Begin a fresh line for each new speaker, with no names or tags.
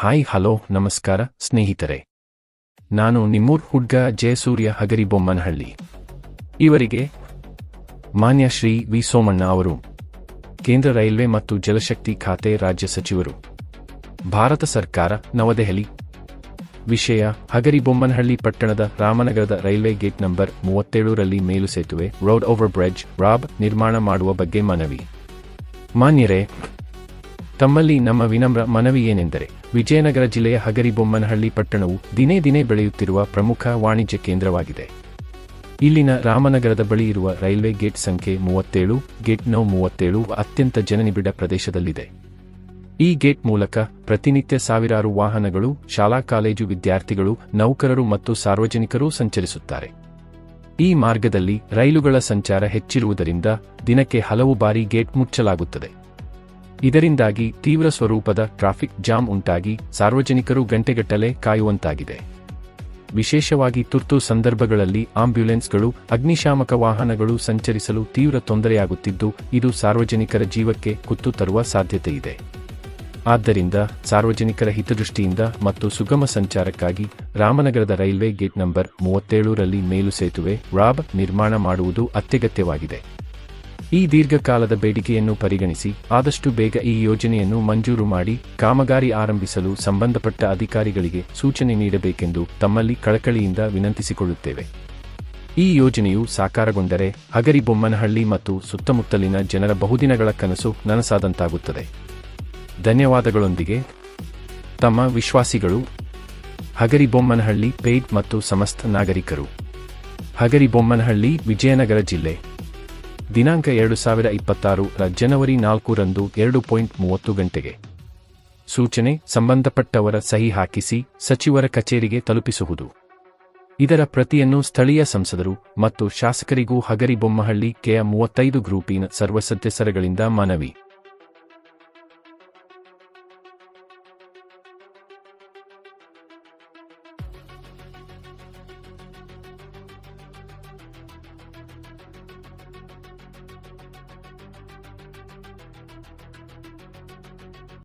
Hi hello ನಮಸ್ಕಾರ ಸ್ನೇಹಿತರೆ. ನಾನು ನಿಮ್ಮೂರ್ ಹುಡ್ಗ ಜಯಸೂರ್ಯ ಹಗರಿಬೊಮ್ಮನಹಳ್ಳಿ. ಇವರಿಗೆ ಮಾನ್ಯ ಶ್ರೀ ವಿ ಸೋಮಣ್ಣ ಅವರು, ಕೇಂದ್ರ ರೈಲ್ವೆ ಮತ್ತು ಜಲಶಕ್ತಿ ಖಾತೆ ರಾಜ್ಯ ಸಚಿವರು, ಭಾರತ ಸರ್ಕಾರ, ನವದೆಹಲಿ. ವಿಷಯ: ಹಗರಿಬೊಮ್ಮನಹಳ್ಳಿ ಪಟ್ಟಣದ ರಾಮನಗರದ ರೈಲ್ವೆ ಗೇಟ್ ನಂಬರ್ 37ರಲ್ಲಿ ಮೇಲುಸೇತುವೆ ರೋಡ್ ಓವರ್ ಬ್ರಿಡ್ಜ್ ರಾಬ್ ನಿರ್ಮಾಣ ಮಾಡುವ ಬಗ್ಗೆ ಮನವಿ. ಮಾನ್ಯರೇ, ತಮ್ಮಲ್ಲಿ ನಮ್ಮ ವಿನಮ್ರ ಮನವಿ ಏನೆಂದರೆ, ವಿಜಯನಗರ ಜಿಲ್ಲೆಯ ಹಗರಿಬೊಮ್ಮನಹಳ್ಳಿ ಪಟ್ಟಣವು ದಿನೇ ದಿನೇ ಬೆಳೆಯುತ್ತಿರುವ ಪ್ರಮುಖ ವಾಣಿಜ್ಯ ಕೇಂದ್ರವಾಗಿದೆ. ಇಲ್ಲಿನ ರಾಮನಗರದ ಬಳಿ ಇರುವ ರೈಲ್ವೆ ಗೇಟ್ ಸಂಖ್ಯೆ 37, ಗೇಟ್ ನಂ 37 ಅತ್ಯಂತ ಜನನಿಬಿಡ ಪ್ರದೇಶದಲ್ಲಿದೆ. ಈ ಗೇಟ್ ಮೂಲಕ ಪ್ರತಿನಿತ್ಯ ಸಾವಿರಾರು ವಾಹನಗಳು, ಶಾಲಾ ಕಾಲೇಜು ವಿದ್ಯಾರ್ಥಿಗಳು, ನೌಕರರು ಮತ್ತು ಸಾರ್ವಜನಿಕರೂ ಸಂಚರಿಸುತ್ತಾರೆ. ಈ ಮಾರ್ಗದಲ್ಲಿ ರೈಲುಗಳ ಸಂಚಾರ ಹೆಚ್ಚಿರುವುದರಿಂದ ದಿನಕ್ಕೆ ಹಲವು ಬಾರಿ ಗೇಟ್ ಮುಚ್ಚಲಾಗುತ್ತದೆ. ಇದರಿಂದಾಗಿ ತೀವ್ರ ಸ್ವರೂಪದ ಟ್ರಾಫಿಕ್ ಜಾಮ್ ಉಂಟಾಗಿ ಸಾರ್ವಜನಿಕರು ಗಂಟೆಗಟ್ಟಲೆ ಕಾಯುವಂತಾಗಿದೆ. ವಿಶೇಷವಾಗಿ ತುರ್ತು ಸಂದರ್ಭಗಳಲ್ಲಿ ಆಂಬ್ಯುಲೆನ್ಸ್ಗಳು, ಅಗ್ನಿಶಾಮಕ ವಾಹನಗಳು ಸಂಚರಿಸಲು ತೀವ್ರ ತೊಂದರೆಯಾಗುತ್ತಿದ್ದು, ಇದು ಸಾರ್ವಜನಿಕರ ಜೀವಕ್ಕೆ ಕುತ್ತು ತರುವ ಸಾಧ್ಯತೆಯಿದೆ. ಆದ್ದರಿಂದ ಸಾರ್ವಜನಿಕರ ಹಿತದೃಷ್ಟಿಯಿಂದ ಮತ್ತು ಸುಗಮ ಸಂಚಾರಕ್ಕಾಗಿ ರಾಮನಗರದ ರೈಲ್ವೆ ಗೇಟ್ ನಂಬರ್ 37ರಲ್ಲಿ ಮೇಲುಸೇತುವೆ ರಾಬ್ ನಿರ್ಮಾಣ ಮಾಡುವುದು ಅತ್ಯಗತ್ಯವಾಗಿದೆ. ಈ ದೀರ್ಘಕಾಲದ ಬೇಡಿಕೆಯನ್ನು ಪರಿಗಣಿಸಿ ಆದಷ್ಟು ಬೇಗ ಈ ಯೋಜನೆಯನ್ನು ಮಂಜೂರು ಮಾಡಿ ಕಾಮಗಾರಿ ಆರಂಭಿಸಲು ಸಂಬಂಧಪಟ್ಟ ಅಧಿಕಾರಿಗಳಿಗೆ ಸೂಚನೆ ನೀಡಬೇಕೆಂದು ತಮ್ಮಲ್ಲಿ ಕಳಕಳಿಯಿಂದ ವಿನಂತಿಸಿಕೊಳ್ಳುತ್ತೇವೆ. ಈ ಯೋಜನೆಯು ಸಾಕಾರಗೊಂಡರೆ ಹಗರಿಬೊಮ್ಮನಹಳ್ಳಿ ಮತ್ತು ಸುತ್ತಮುತ್ತಲಿನ ಜನರ ಬಹುದಿನಗಳ ಕನಸು ನನಸಾದಂತಾಗುತ್ತದೆ. ಧನ್ಯವಾದಗಳೊಂದಿಗೆ ತಮ್ಮ ವಿಶ್ವಾಸಿಗಳು, ಹಗರಿಬೊಮ್ಮನಹಳ್ಳಿ ಪೇಡ್ ಮತ್ತು ಸಮಸ್ತ ನಾಗರಿಕರು. ಹಗರಿಬೊಮ್ಮನಹಳ್ಳಿ, ವಿಜಯನಗರ ಜಿಲ್ಲೆ. ದಿನಾಂಕ 2026 ಜನವರಿ 4ರಂದು 2:30 ಗಂಟೆಗೆ. ಸೂಚನೆ: ಸಂಬಂಧಪಟ್ಟವರ ಸಹಿ ಹಾಕಿಸಿ ಸಚಿವರ ಕಚೇರಿಗೆ ತಲುಪಿಸುವುದು. ಇದರ ಪ್ರತಿಯನ್ನು ಸ್ಥಳೀಯ ಸಂಸದರು ಮತ್ತು ಶಾಸಕರಿಗೂ ಹಗರಿಬೊಮ್ಮನಹಳ್ಳಿ ಕೆಯ 35 ಗ್ರೂಪಿನ ಸರ್ವ ಸದಸ್ಯರುಗಳಿಂದ ಮನವಿ.